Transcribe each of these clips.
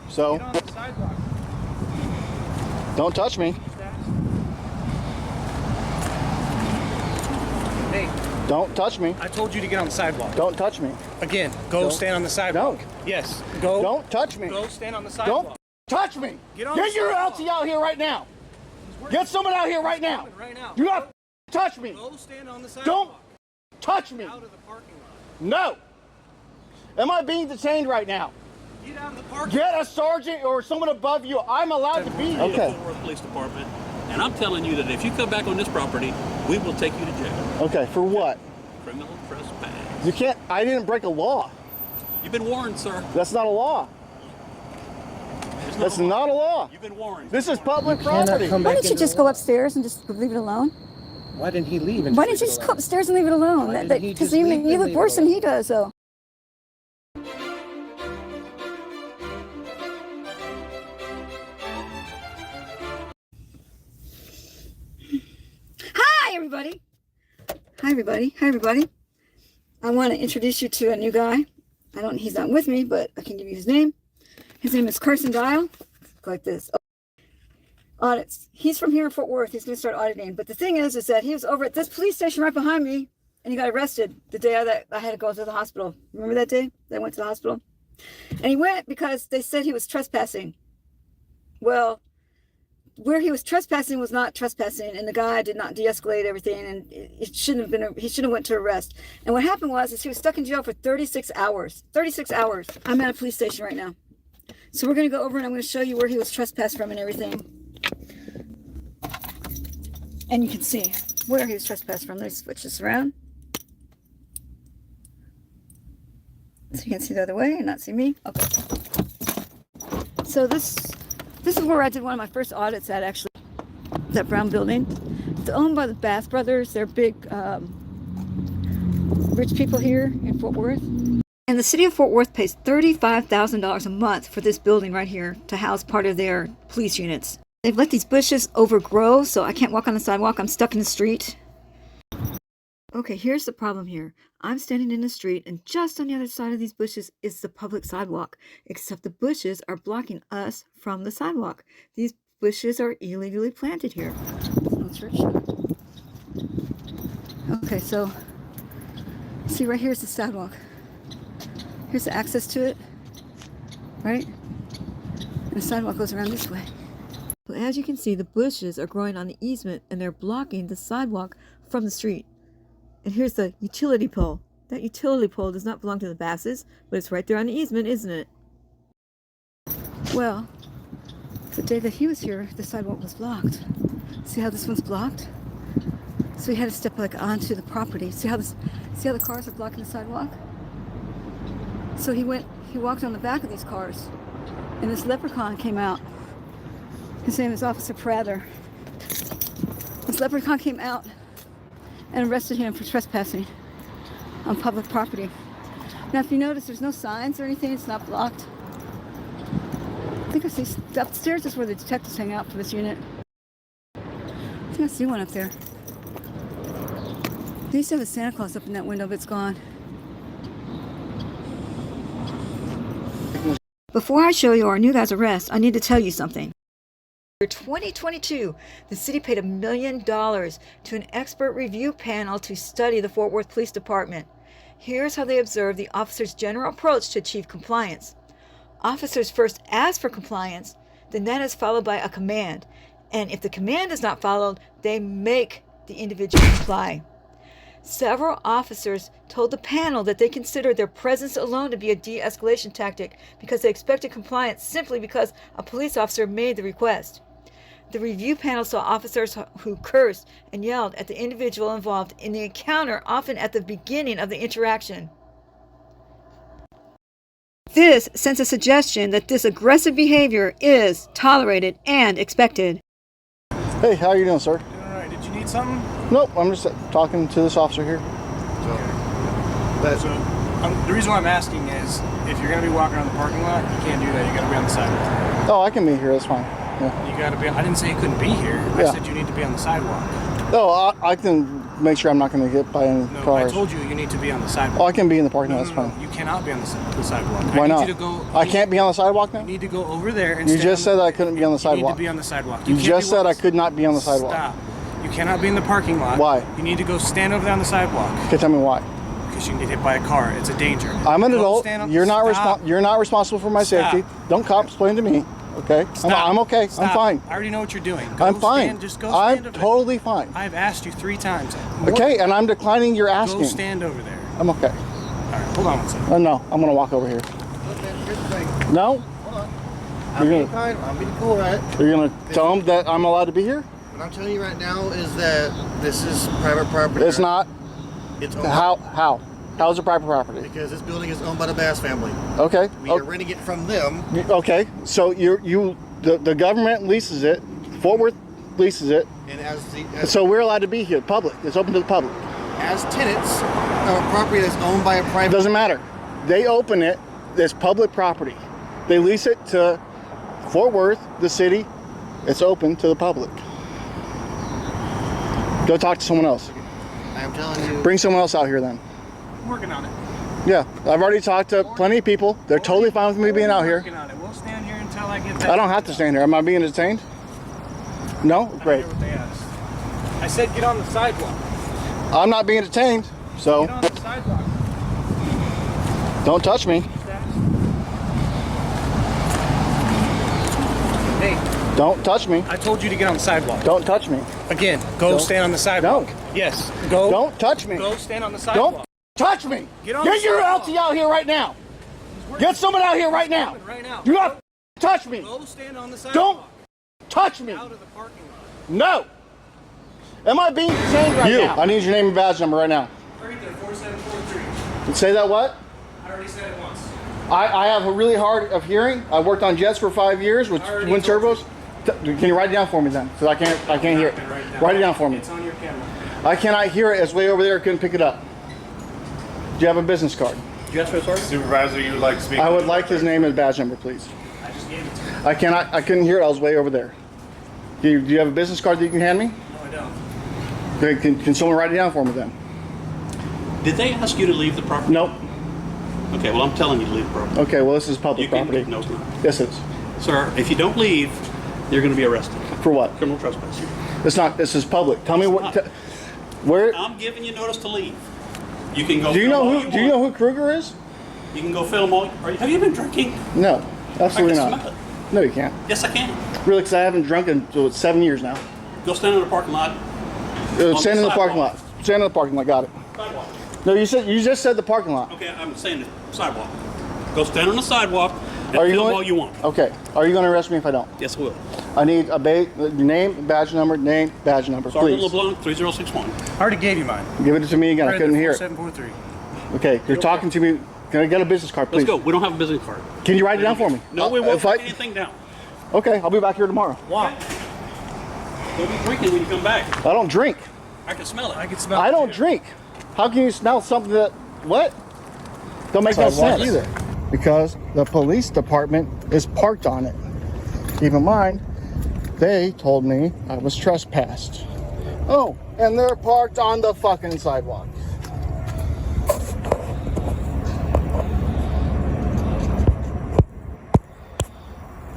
So, Get on the sidewalk. don't touch me. Hey, Don't touch me. I told you to get on the sidewalk. Don't touch me. Again, go stand on the sidewalk. No. Yes, go. Don't touch me. Go stand on the sidewalk. Don't touch me. Get on Get the your sidewalk. LT out here right now. Get someone out here right now. Right now. Do not touch me. Go stand on the sidewalk. Don't touch me. Out of the parking lot. No. Am I being detained right now? Get out of the parking lot. Get a sergeant or someone above you. I'm allowed to be here. Okay. Fort Worth Police Department, and I'm telling you that if you come back on this property, we will take you to jail. Okay, for what? Criminal trespass. You can't, I didn't break a law. You've been warned, sir. That's not a law. That's not a law. You've been warned. This is public property. Why didn't you just go upstairs and just leave it alone? Why didn't he leave? Why didn't you just go upstairs and leave it alone? Because you look worse than he does, though. Hi, everybody. Hi, everybody. Hi, everybody. I want to introduce you to a new guy. He's not with me, but I can give you his name. His name is CARSON DYLE. Like this. Audits. He's from here in Fort Worth. He's going to start auditing. But the thing is that he was over at this police station right behind me, and he got arrested the day I had to go to the hospital. Remember that day that I went to the hospital? And he went because they said he was trespassing. Well, where he was trespassing was not trespassing, and the guy did not de-escalate everything, and it shouldn't have been. He shouldn't have went to arrest. And what happened was he was stuck in jail for 36 hours. 36 hours. I'm at a police station right now. So we're going to go over and I'm going to show you where he was trespassed from and everything. And you can see where he was trespassed from. Let me switch this around. So you can see the other way and not see me. Okay. So this is where I did one of my first audits at, actually. That brown building. It's owned by the Bass Brothers. They're big rich people here in Fort Worth. And the city of Fort Worth pays $35,000 a month for this building right here to house part of their police units. They've let these bushes overgrow, so I can't walk on the sidewalk. I'm stuck in the street. Okay, here's the problem here. I'm standing in the street, and just on the other side of these bushes is the public sidewalk, except the bushes are blocking us from the sidewalk. These bushes are illegally planted here. Okay, so see right here's the sidewalk. Here's the access to it, right? And the sidewalk goes around this way. Well, as you can see, the bushes are growing on the easement and they're blocking the sidewalk from the street. And here's the utility pole. That utility pole does not belong to the Basses, but it's right there on the easement, isn't it? Well, the day that he was here, the sidewalk was blocked. See how this one's blocked? So he had to step like onto the property. See how the cars are blocking the sidewalk? So he walked on the back of these cars, and this leprechaun came out. His name is Officer Prather. This leprechaun came out and arrested him for trespassing on public property. Now, if you notice, there's no signs or anything. It's not blocked. I think I see upstairs is where the detectives hang out for this unit. I think I see one up there. They used to have a Santa Claus up in that window, but it's gone. Before I show you our new guy's arrest, I need to tell you something. In 2022, the city paid $1 million to an expert review panel to study the Fort Worth Police Department. Here's how they observed the officers' general approach to achieve compliance. Officers first ask for compliance, then that is followed by a command. And if the command is not followed, they make the individual comply. Several officers told the panel that they considered their presence alone to be a de-escalation tactic because they expected compliance simply because a police officer made the request. The review panel saw officers who cursed and yelled at the individual involved in the encounter, often at the beginning of the interaction. This sends a suggestion that this aggressive behavior is tolerated and expected. Hey, how are you doing, sir? Doing all right. Did you need something? Nope, I'm just talking to this officer here. The reason why I'm asking is, if you're going to be walking around the parking lot, you can't do that. You got to be on the sidewalk. Oh, I can be here, that's fine. Yeah. You got to be. I didn't say you couldn't be here. I said you need to be on the sidewalk. No, I can make sure I'm not going to get by any No, cars. I told you need to be on the sidewalk. Oh, I can be in the parking lot. That's fine. You cannot be on the sidewalk. Why not? You to go, I can't be on the sidewalk now? You need to go over there and You just said I couldn't be on the sidewalk. You need to be on the sidewalk. You just said I could not be on the sidewalk. Stop. You cannot be in the parking lot. Why? You need to go stand over there on the sidewalk. Okay, tell me why. Because you can get hit by a car. It's a danger. I'm an adult. You're not responsible for my safety. Don't explain to me. Okay? I'm okay. Stop. I'm fine. I already know what you're doing. I'm fine. Just go stand over there. I'm totally fine. I've asked you 3 times. Okay, and I'm declining your asking. Go stand over there. I'm okay. All right, hold on one second. Oh, no, I'm going to walk over here. Look, man, here's the thing. No? Hold on. I'm being kind. I'm being cool, right? You're going to tell them that I'm allowed to be here? What I'm telling you right now is that this is private property. It's not. It's owned How? How is it private property? because this building is owned by the Bass family. Okay. We are renting it from them. Okay. So the government leases it. Fort Worth leases it. And So we're allowed to be here. Public. It's open to the public. as tenants of a property that's owned by a It private. doesn't matter. They open it. It's public property. They lease it to Fort Worth, the city. It's open to the public. Go talk to someone else. I am telling you. Bring someone else out here then. I'm working on it. Yeah, I've already talked to plenty of people. They're totally fine with me being out here. Working on it. We'll stand here until I get that. I don't have to stand here. Am I being detained? No? Great. I didn't hear what they asked. I said get on the sidewalk. I'm not being detained, so Get on the sidewalk. don't touch me. Hey, Don't touch me. I told you to get on the sidewalk. Don't touch me. Again, go Don't. stand on the sidewalk. No. Yes, go. Don't touch me. Go stand on the sidewalk. Don't touch me. Get on Get the your sidewalk. LT out here right now. Get someone out here right now. Right now. Do not touch me. Go stand on the sidewalk. Don't touch me. Out of the parking lot. No. Am I being detained right now? I need your name and badge number right now. Right there, 4743. Say that what? I already said it once. I have a really hard of hearing. I worked on jets for 5 years with wind turbos. Can you write it down for me then? Because I can't hear it. Write it down for me. It's on your camera. I cannot hear it. It's way over there. Couldn't pick it up. Do you have a business card? Do you ask for a card? Supervisor, you would like to speak? I would like his name and badge number, please. I just gave it to you. I couldn't hear it. I was way over there. Do you have a business card that you can hand me? No, I don't. Okay, can someone write it down for me then? Did they ask you to leave the property? Nope. Okay, well, I'm telling you to leave the property. Okay, well, this is public You can, property. no, it's not. Yes, it is. Sir, if you don't leave, you're going to be arrested. For what? Criminal trespass. It's not. This is public. Tell me what. Where? I'm giving you notice to leave. You can go. Do you film all know who? Do you know who Kruger is? You can go film all. Have you been drinking? No, absolutely I can not. smell it. No, you can't. Yes, I can. Really, because I haven't drunk in 7 years now. Go stand in the parking lot. Stand in the parking sidewalk. lot. Stand in the parking lot. Got it. Sidewalk. No, you just said the parking lot. Okay, I'm saying the sidewalk. Go stand on the sidewalk and Are you film going? all you want. Okay. Are you going to arrest me if I don't? Yes, I will. I need your name, badge number, Sergeant please. LeBlanc, 3061. I already gave you mine. Give it to me again. I couldn't hear it. 4743. Okay, you're talking to me. Can I get a business card, please? Let's go. We don't have a business card. Can you write it down for me? No, we won't If I- write anything down. Okay, I'll be back here tomorrow. Why? Don't be drinking when you come back. I don't drink. I can smell it. I can smell I it, don't too. drink. How can you smell something that, what? Don't make no sense either. Because the police department is parked on it. Keep in mind, they told me I was trespassed. Oh, and they're parked on the fucking sidewalk.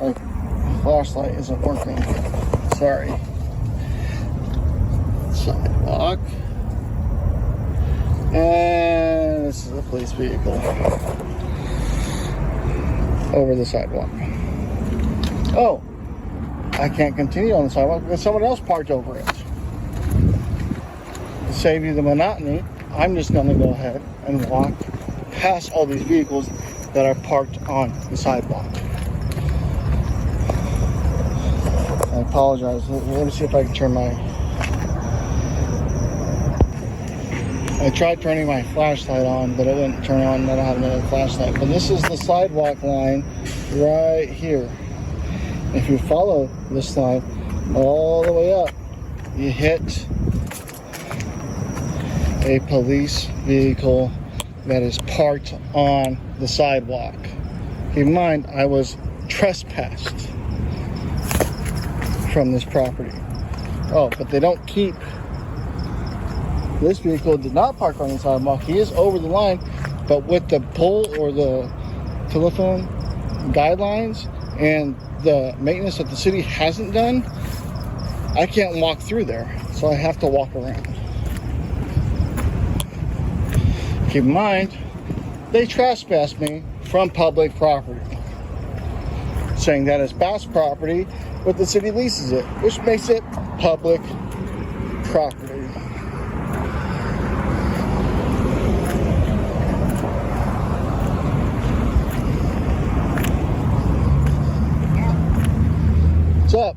My flashlight isn't working. Sorry. Sidewalk. And this is a police vehicle over the sidewalk. Oh, I can't continue on the sidewalk because someone else parked over it. To save you the monotony, I'm just going to go ahead and walk past all these vehicles that are parked on the sidewalk. I apologize. Let me see if I can turn my... I tried turning my flashlight on, but it wouldn't turn on. I don't have another flashlight. But this is the sidewalk line right here. If you follow this line all the way up, you hit a police vehicle that is parked on the sidewalk. Keep in mind, I was trespassed from this property. Oh, but they don't keep This vehicle did not park on the sidewalk. He is over the line, but with the pole or the telephone guidelines and the maintenance that the city hasn't done, I can't walk through there, so I have to walk around. Keep in mind, they trespassed me from public property, saying that it's past property, but the city leases it, which makes it public property. What's up?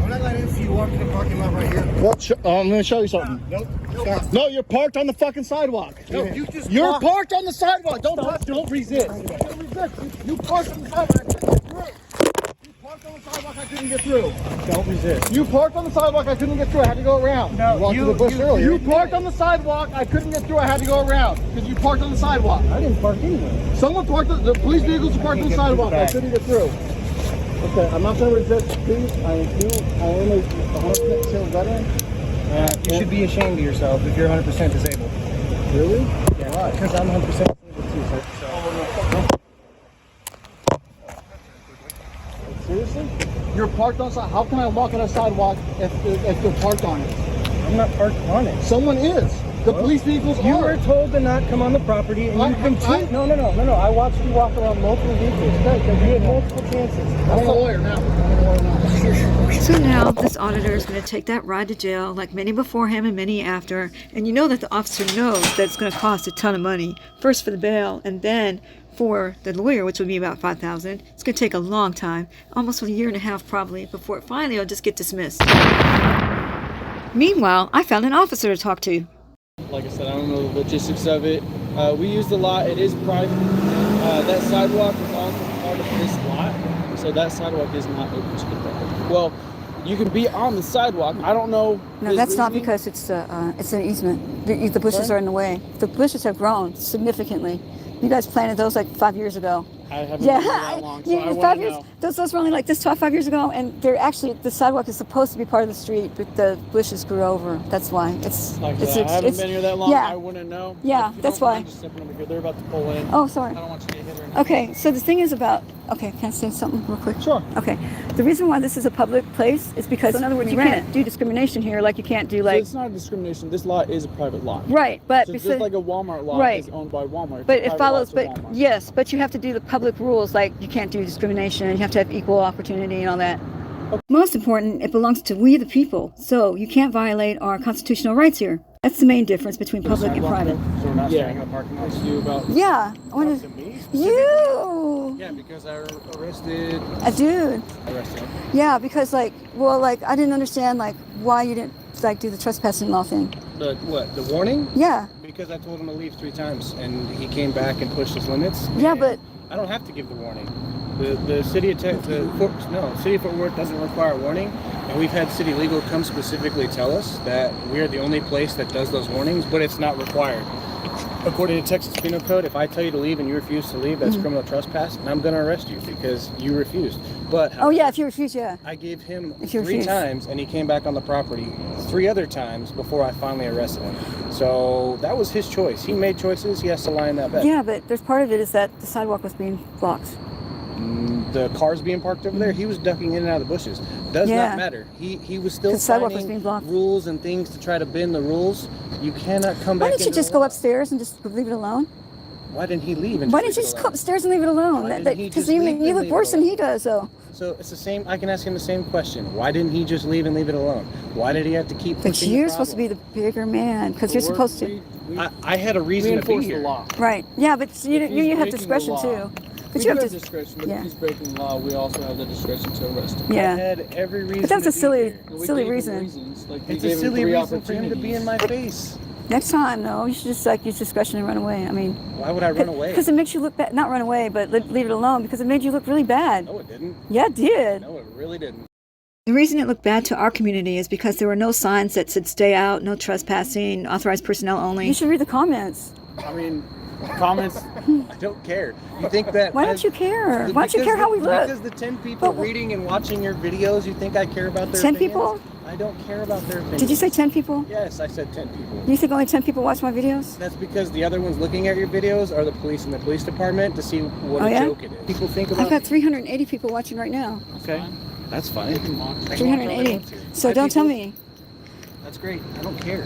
I'm not letting you walk in the parking lot right here. Well, I'm going to show you something. Nope. Stop. No, you're parked on the fucking sidewalk. No, you just You're walked. parked on the sidewalk. Don't touch. Don't resist. Don't resist. You parked on the sidewalk. I couldn't get through. You parked on the sidewalk. I couldn't get through. Don't resist. You parked on the sidewalk. I couldn't get through. I had to go around. No, you walked through the bush earlier. You parked on the sidewalk. I couldn't get through. I had to go around because you parked on the sidewalk. I didn't park anywhere. Someone parked. The police vehicles parked on the sidewalk. I couldn't get through. Okay, I'm not going to resist. Please, I am a 100% disabled veteran. You should be ashamed of yourself if you're 100% disabled. Really? Yeah, why? Because I'm 100% disabled too, sir. Seriously? You're parked on side. How can I walk on a sidewalk if you're parked on it? I'm not parked on it. Someone is. The police vehicles You are. were told to not come on the property, and you continue. No. I watched you walk around multiple vehicles. You had multiple chances. I'm a lawyer now. So now this auditor is going to take that ride to jail like many before him and many after. And you know that the officer knows that it's going to cost a ton of money. First for the bail and then for the lawyer, which would be about $5,000. It's going to take a long time, almost a year and a half probably, before finally it'll just get dismissed. Meanwhile, I found an officer to talk to. Like I said, I don't know the logistics of it. We use the lot. It is private. That sidewalk is also part of this lot, so that sidewalk is not open to the public. Well, you can be on the sidewalk. I don't know. No, that's not because it's an easement. The bushes are in the way. The bushes have grown significantly. You guys planted those like 5 years ago. I haven't been here that long, so I 5 years. know. Those were only like this tall 5 years ago, and they're actually the sidewalk is supposed to be part of the street, but the bushes grew over. That's why it's. Like it's, that. I haven't been here that long. Yeah. I wouldn't know. Yeah, If you that's don't mind why. just stepping over here. They're about to pull in. Oh, sorry. I don't want you to get hit or anything. Okay, so the thing is about. Okay, can I say something real quick? Sure. Okay, the reason why this is a public place is because, in other words, you can't do discrimination here, like you can't do So like. it's not a discrimination. This lot is a private lot. Right, but So because, just like a Walmart lot right. is owned by Walmart. but it's a it private follows. lot But to Walmart. yes, but you have to do the public rules, like you can't do discrimination. You have to have equal opportunity and all that. Most important, it belongs to we the people, so you can't violate our constitutional rights here. That's the main difference between public and private. So we're not Yeah. standing in the parking lot. Ask you about. Yeah, I want To to. me? You, Yeah, because I arrested. a dude. Arrested. Yeah, because like I didn't understand like why you didn't like do the trespassing law thing. The what? The warning? Yeah, Because I told him to leave 3 times, and he came back and pushed his limits. yeah, and but I don't have to give the warning. The city of City of Fort Worth doesn't require a warning, and we've had city legal come specifically tell us that we're the only place that does those warnings, but it's not required. According to Texas Penal Code, if I tell you to leave and you refuse to leave, that's criminal trespass, and I'm going to arrest you because you refused. But oh yeah, if you refuse, yeah. I gave him If you 3 refuse. times, and he came back on the property 3 other times before I finally arrested him. So that was his choice. He made choices. He has to lie in that bed. Yeah, but there's part of it is that the sidewalk was being blocked. The cars being parked over there, he was ducking in and out of the bushes. Does Yeah. not matter. He was still The sidewalk was finding being blocked. rules and things to try to bend the rules. You cannot come Why back. didn't you into just the go law. upstairs and just leave it alone? Why didn't he leave? And Why didn't you leave just it go alone? upstairs and leave it alone? Why didn't he Because just you leave and look leave worse it than alone? he does, though. So it's the same. I can ask him the same question. Why didn't he just leave and leave it alone? Why did he have to keep But pushing you're the supposed to be problem? the bigger man because you're supposed to. I had a reason to be enforce here. the law. Right. Yeah, but you If he's have breaking the discretion law. too. But We you do have have to. discretion, but yeah. if he's breaking the law, we also have the discretion to arrest him. I Yeah. had every reason. But that was a to be silly, here. We silly gave him reason. reasons, like we It's a gave him silly 3 reason for him to be in my opportunities. face. Next time, no, you should just like use discretion and run away. I mean, Why would I run away? because it makes you look bad. Not run away, but leave it alone because it made you look really bad. No, it didn't. Yeah, it did. No, it really didn't. The reason it looked bad to our community is because there were no signs that said stay out, no trespassing, authorized personnel only. You should read the comments. I mean, comments. I don't care. You think that? Why don't you care? Why don't you care how we look? Because the 10 people But- reading and watching your videos, you think I care about their 10 opinions? people? I don't care about their opinion. Did you say 10 people? Yes, I said 10 people. You think only 10 people watch my videos? That's because the other ones looking at your videos are the police in the police department to see what Oh, a yeah? joke it is. People think about I've got 380 people watching right now. Okay, that's fine. I can watch 380. So don't tell me. That's great. I don't care.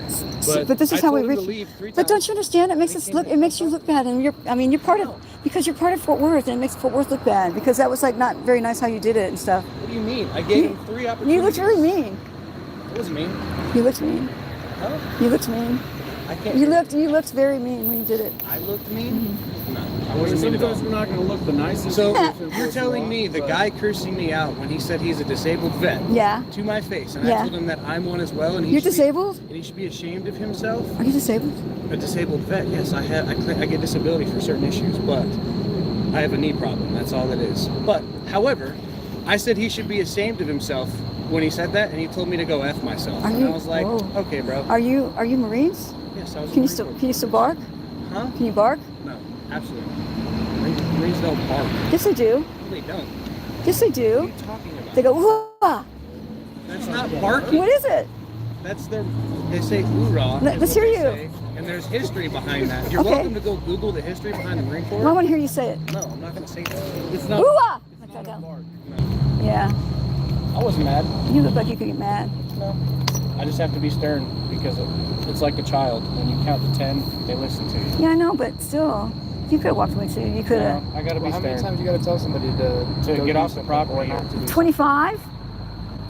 But this is I how we told him to reach. leave 3 But don't times. you understand? It makes us look. It makes you look bad, and you're part of because you're part of Fort Worth, and it makes Fort Worth look bad because that was like not very nice how you did it and stuff. What do you mean? I gave him 3 opportunities. You looked really mean. It was mean. You looked mean. Huh? You looked mean. I can't. You looked very mean when you did it. I looked mean? Mm-hmm. No, I wasn't mean at all. Sometimes we're not going to look the nicest. So you're telling me the guy cursing me out when he said he's a disabled vet Yeah. to my face, and Yeah. I told him that I'm one as well, and he You're should disabled? and he should be ashamed of himself. Are you disabled? A disabled vet, yes, I get disability for certain issues, but I have a knee problem. That's all it is. But however, I said he should be ashamed of himself when he said that, and he told me to go F myself. Are And you- I was like, whoa. okay, bro. Are you Marines? Yes, I was. Can you a still Marine bark? Corps. Huh? Can you bark? No, absolutely. Marines don't bark. Yes, they do. No, they don't. Yes, they What are do. you talking about? They go, whoa. That's not barking. What is it? That's their. They say hoorah. Let's is what hear they you. say, and there's history behind that. You're Okay. welcome to go Google the history behind the Marine Corps. Well, I want to hear you say it. No, I'm not going to say that. It's not. Hoo-ah! It's Like not that a down. bark. No, Yeah. I wasn't mad. You look like you could get mad. No, I just have to be stern because it's like a child. When you count to 10, they listen to you. Yeah, I know, but still, you could have walked away too. You could have. No, I got to be Well, how many stern. times you got to tell somebody to go get do off the something property or not to do 25?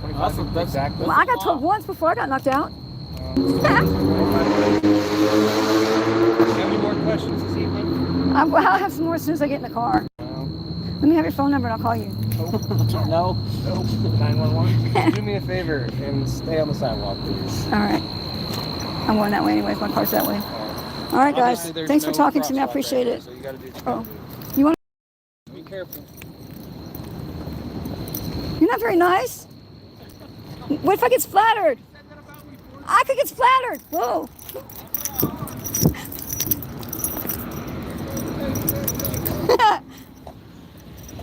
25 That's exactly. Well, I got told once before I got knocked out. Do you have any more questions this evening? I'll have some more as soon as I get in the car. Let me have your phone number and I'll call you. No. 911. Do me a favor and stay on the sidewalk, please. All right. I'm going that way anyways. My car's that way. All right, guys. Obviously, there's Thanks for no talking to me. I crosswalk appreciate right it. now, so you gotta do what you Oh, gotta do. you want? Be careful. You're not very nice. What if I get splattered? I could get splattered. Whoa.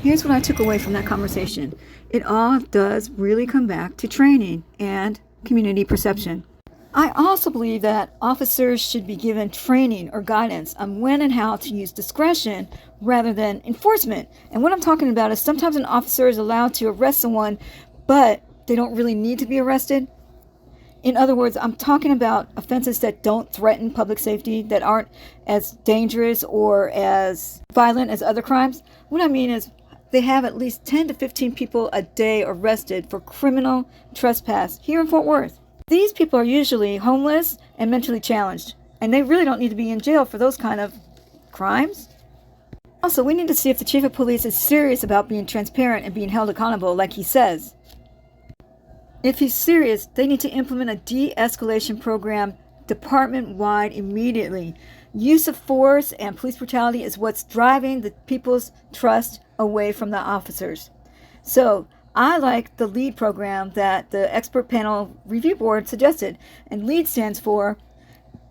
Here's what I took away from that conversation. It all does really come back to training and community perception. I also believe that officers should be given training or guidance on when and how to use discretion rather than enforcement. And what I'm talking about is sometimes an officer is allowed to arrest someone, but they don't really need to be arrested. In other words, I'm talking about offenses that don't threaten public safety, that aren't as dangerous or as violent as other crimes. What I mean is they have at least 10 to 15 people a day arrested for criminal trespass here in Fort Worth. These people are usually homeless and mentally challenged, and they really don't need to be in jail for those kind of crimes. Also, we need to see if the chief of police is serious about being transparent and being held accountable like he says. If he's serious, they need to implement a de-escalation program department-wide immediately. Use of force and police brutality is what's driving the people's trust away from the officers. So, I like the LEAD program that the expert panel review board suggested. And LEAD stands for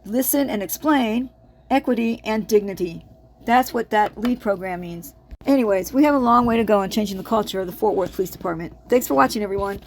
Listen and Explain, Equity, and Dignity. That's what that LEAD program means. Anyways, we have a long way to go in changing the culture of the Fort Worth Police Department. Thanks for watching, everyone.